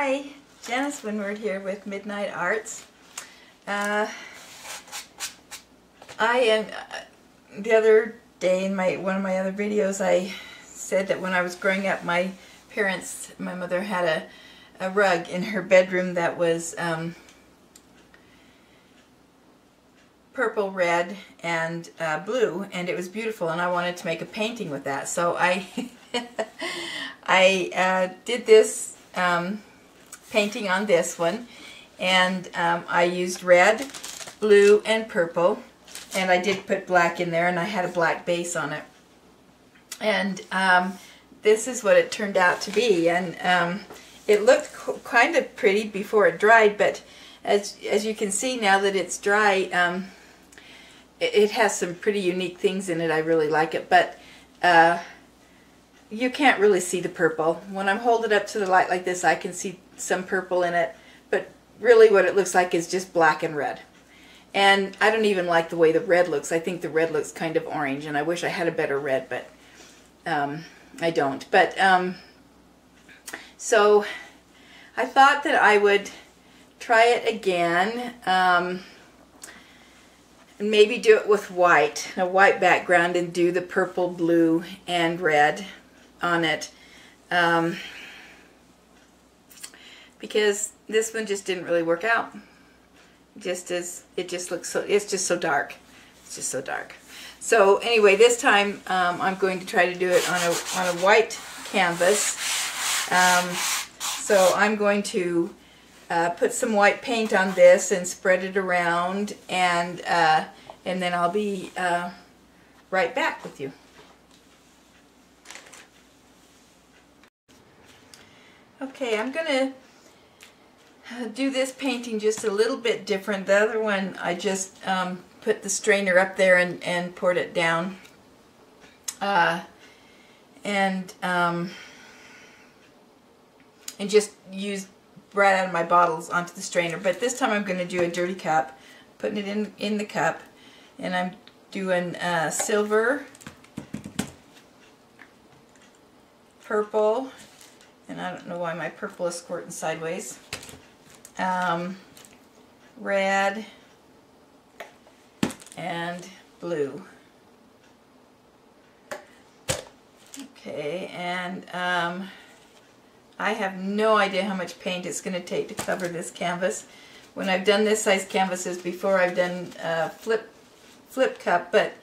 Hi, Janice Winward here with Midnight Arts. I am, the other day in one of my other videos, I said that when I was growing up, my mother had a rug in her bedroom that was purple, red, and blue, and it was beautiful, and I wanted to make a painting with that. So I did this painting on this one, and I used red, blue, and purple, and I did put black in there, and I had a black base on it. And this is what it turned out to be, and it looked kind of pretty before it dried, but as you can see now that it's dry, it has some pretty unique things in it. I really like it, but you can't really see the purple. When I'm holding it up to the light like this, I can see some purple in it, but really what it looks like is just black and red. And I don't even like the way the red looks. I think the red looks kind of orange, and I wish I had a better red, but I don't. But so I thought that I would try it again, and maybe do it with white, a white background, and do the purple, blue, and red on it, because this one just didn't really work out. It just looks so, it's just so dark. It's just so dark. So anyway, this time I'm going to try to do it on a white canvas. So I'm going to put some white paint on this and spread it around, and then I'll be right back with you. Okay, I'm going to do this painting just a little bit different. The other one I just put the strainer up there and poured it down, and just used right out of my bottles onto the strainer. But this time I'm going to do a dirty cup, putting it in the cup, and I'm doing silver, purple, and I don't know why my purple is squirting sideways, red, and blue. Okay, and I have no idea how much paint it's going to take to cover this canvas. When I've done this size canvases before, I've done flip cup, but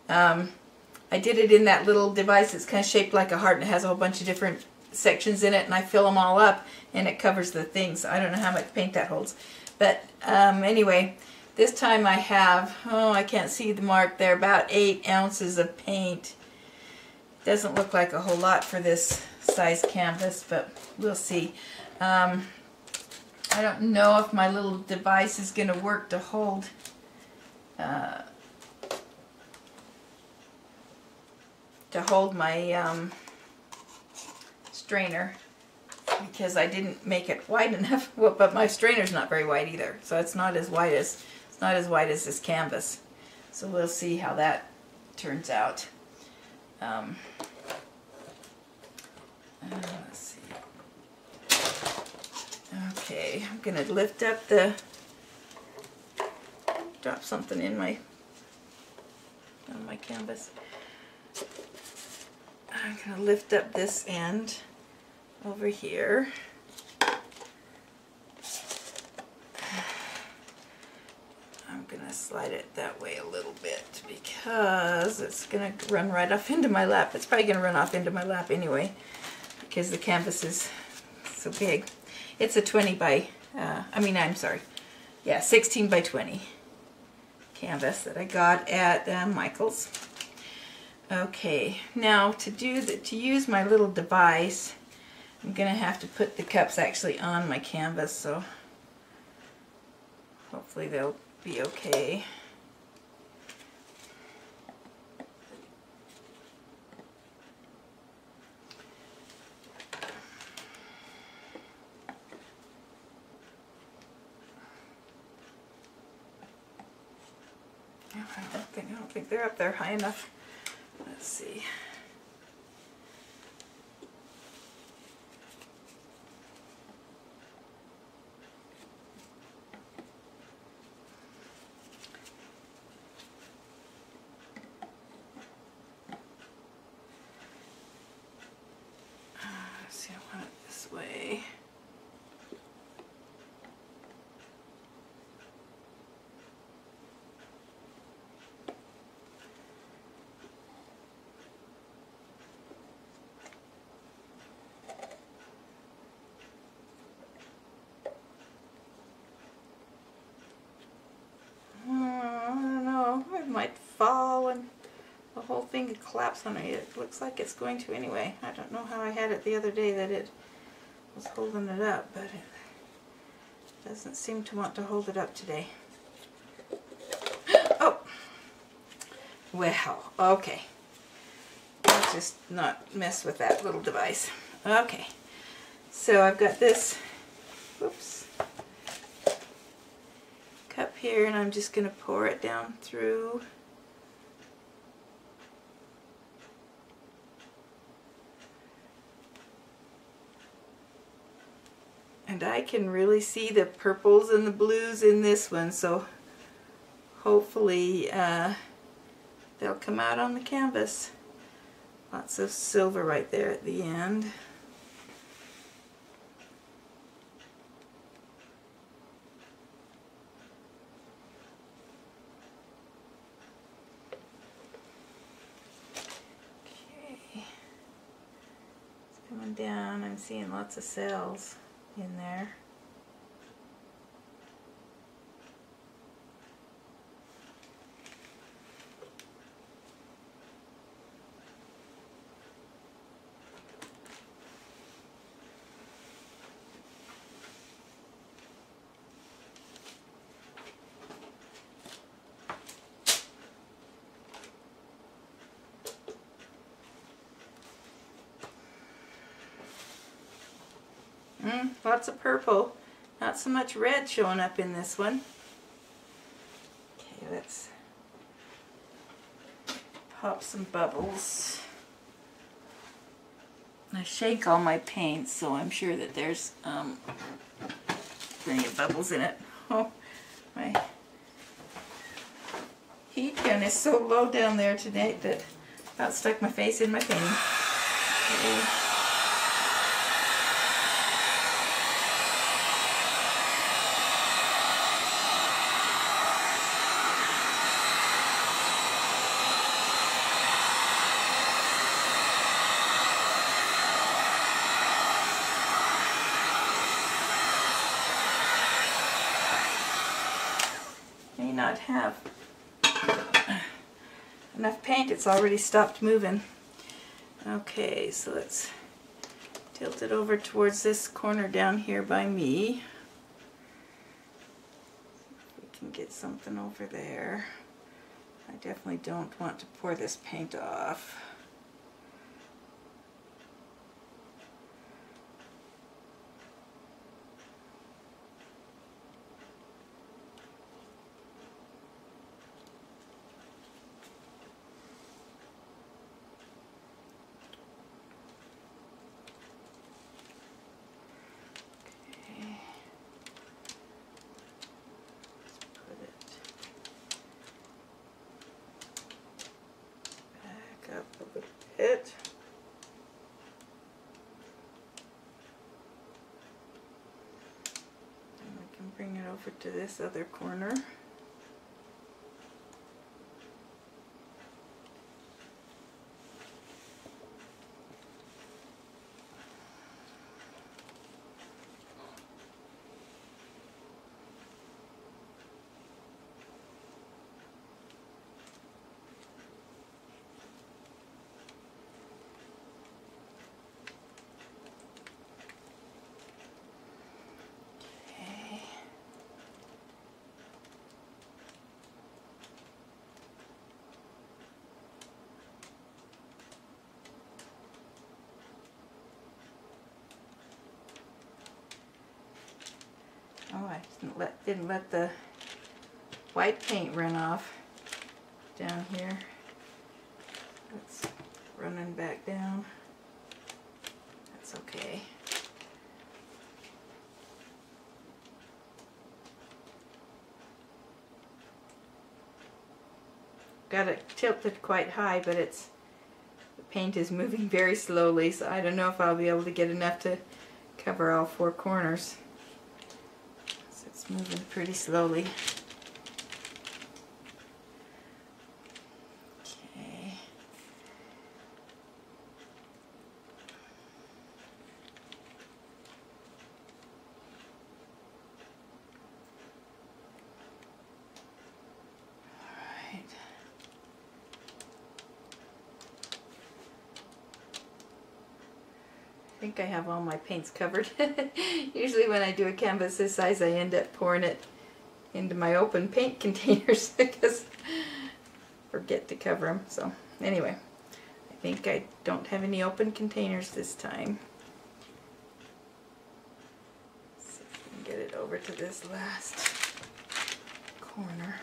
I did it in that little device that's kind of shaped like a heart, and it has a whole bunch of different sections in it, and I fill them all up, and it covers the things. I don't know how much paint that holds, but anyway, this time I have, oh, I can't see the mark there, about 8 ounces of paint. Doesn't look like a whole lot for this size canvas, but we'll see. I don't know if my little device is going to work to hold my strainer, because I didn't make it wide enough. Well, but my strainer's not very wide either, so it's not as wide as this canvas. So we'll see how that turns out. Let's see. Okay, I'm gonna lift up drop something on my canvas. I'm gonna lift up this end over here. I'm gonna slide it that way a little bit because it's gonna run right off into my lap. It's probably gonna run off into my lap anyway, because the canvas is so big. It's a 20 by, yeah, 16 by 20 canvas that I got at Michael's. Okay, now to use my little device, I'm gonna have to put the cups actually on my canvas, so hopefully they'll be okay. I don't think they're up there high enough. Let's see. see, I want it this way. Might fall and the whole thing could collapse on me. It looks like it's going to anyway. I don't know how I had it the other day that it was holding it up, but it doesn't seem to want to hold it up today. Oh! Well, okay. I'll just not mess with that little device. Okay. So I've got this, whoops, cup here, and I'm just going to pour it down through. And I can really see the purples and the blues in this one, so hopefully they'll come out on the canvas. Lots of silver right there at the end. Coming down, I'm seeing lots of cells in there. Lots of purple, not so much red showing up in this one. Okay, let's pop some bubbles. I shake all my paints, so I'm sure that there's plenty of bubbles in it. Oh, my heat gun is so low down there today that I about stuck my face in my painting. Okay. Not have enough paint, it's already stopped moving. Okay, so let's tilt it over towards this corner down here by me. We can get something over there. I definitely don't want to pour this paint off. Up a bit. And we can bring it over to this other corner. Oh, I didn't let the white paint run off down here. It's running back down. That's okay. Got it tilted quite high, but it's paint is moving very slowly, so I don't know if I'll be able to get enough to cover all 4 corners. So it's moving pretty slowly. Okay. All right. I think I have all my paints covered. Usually when I do a canvas this size, I end up pouring it into my open paint containers because I forget to cover them. So anyway, I think I don't have any open containers this time. Let's see if we can get it over to this last corner.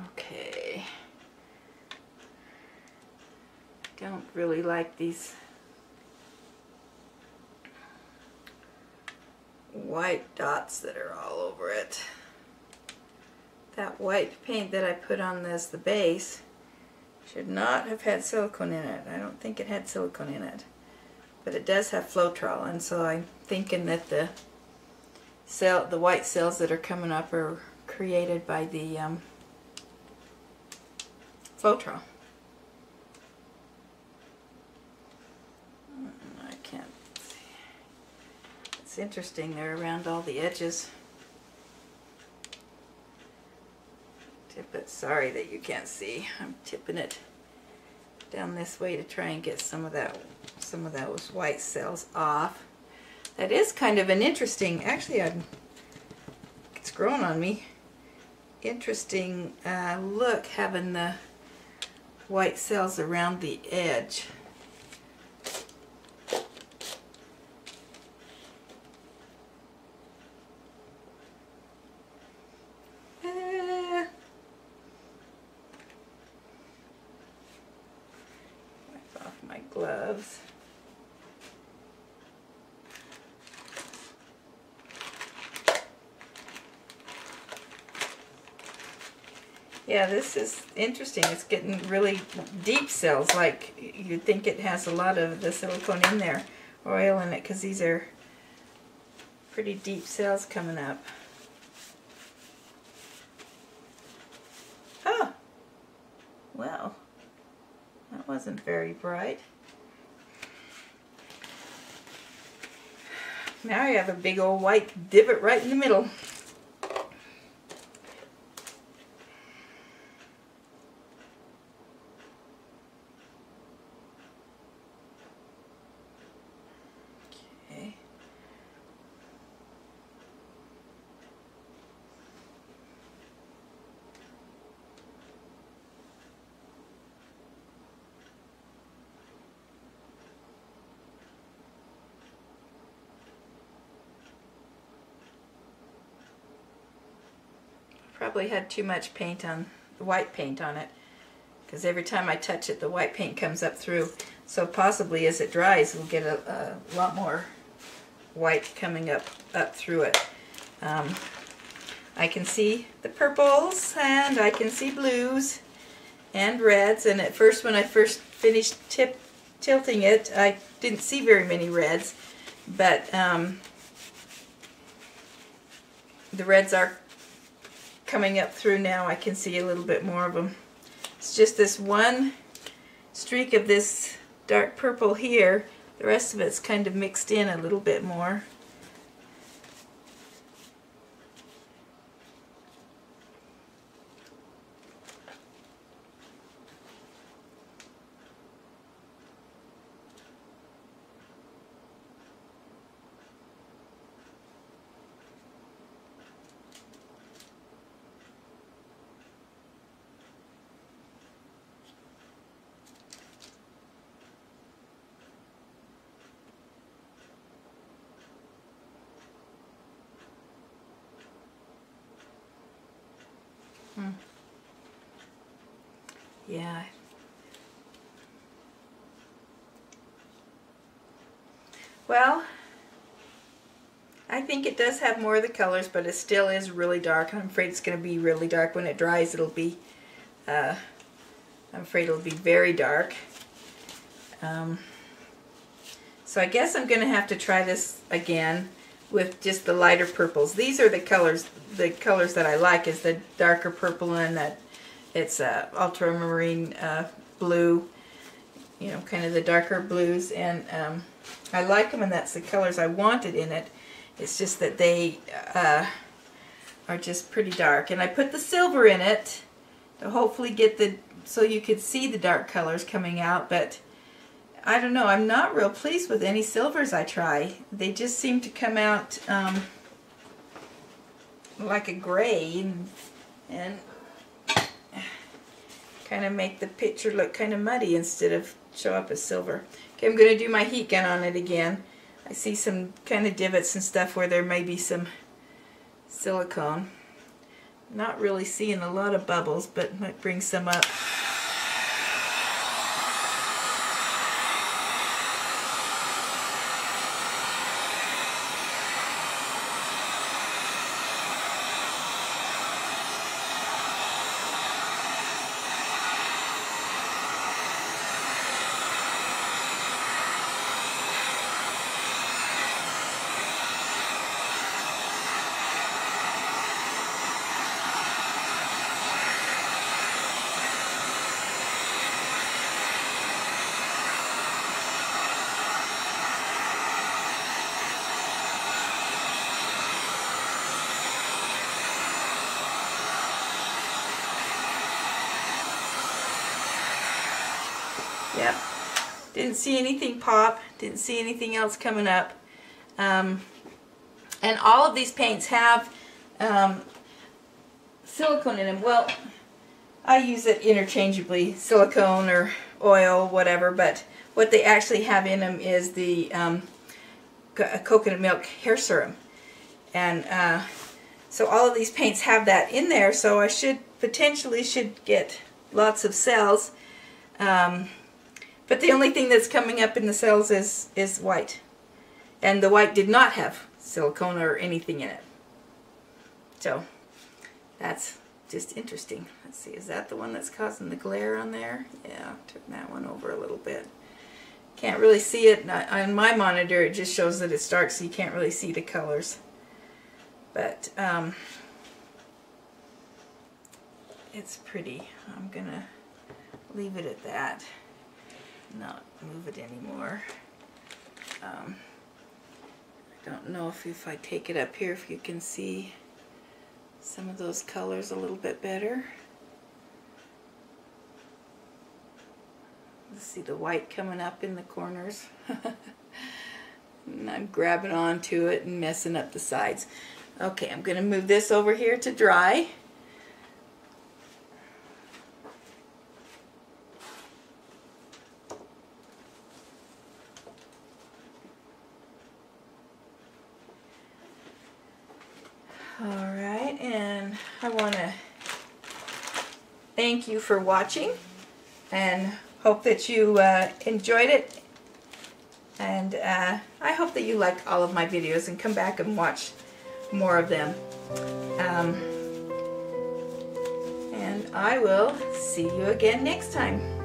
Okay. Don't really like these white dots that are all over it. That white paint that I put on this, the base, should not have had silicone in it. I don't think it had silicone in it. But it does have Floetrol, and so I'm thinking that the white cells that are coming up are created by the Floetrol. I can't see. It's interesting, they're around all the edges. Tip it. Sorry that you can't see. I'm tipping it down this way to try and get some of those white cells off. That is kind of an interesting, actually it's growing on me, interesting look, having the white cells around the edge. Wipe off my gloves. Yeah, this is interesting. It's getting really deep cells, like you'd think it has a lot of the silicone in there, oil in it, because these are pretty deep cells coming up. Oh, well, that wasn't very bright. Now you have a big old white divot right in the middle. Probably had too much paint on, the white paint on it, because every time I touch it the white paint comes up through, so possibly as it dries we'll get a lot more white coming up through it. I can see the purples and I can see blues and reds, and at first when I first finished tilting it I didn't see very many reds, but the reds are coming up through now. I can see a little bit more of them. It's just this one streak of this dark purple here. The rest of it's kind of mixed in a little bit more. Yeah. Well, I think it does have more of the colors, but it still is really dark. I'm afraid it's going to be really dark. When it dries, it'll be, I'm afraid it'll be very dark. So I guess I'm going to have to try this again with just the lighter purples. These are the colors that I like, is the darker purple and that it's ultramarine blue, you know, kind of the darker blues, and I like them, and that's the colors I wanted in it. It's just that they are just pretty dark, and I put the silver in it to hopefully get the, so you could see the dark colors coming out, but I don't know, I'm not real pleased with any silvers I try. They just seem to come out like a gray and kind of make the picture look kind of muddy instead of show up as silver. Okay, I'm going to do my heat gun on it again. I see some kind of divots and stuff where there may be some silicone. Not really seeing a lot of bubbles, but might bring some up. Yep, didn't see anything pop, didn't see anything else coming up. And all of these paints have silicone in them. Well, I use it interchangeably, silicone or oil, whatever, but what they actually have in them is the coconut milk hair serum. And so all of these paints have that in there, so I potentially should get lots of cells. But the only thing that's coming up in the cells is white. And the white did not have silicone or anything in it. So that's just interesting. Let's see, is that the one that's causing the glare on there? Yeah, turn that one over a little bit. Can't really see it. On my monitor it just shows that it's dark, so you can't really see the colors. But it's pretty. I'm gonna leave it at that. Not move it anymore. I don't know if I take it up here, if you can see some of those colors a little bit better. Let's see the white coming up in the corners. And I'm grabbing onto it and messing up the sides. Okay, I'm going to move this over here to dry. Alright, and I want to thank you for watching and hope that you enjoyed it, and I hope that you like all of my videos and come back and watch more of them. And I will see you again next time.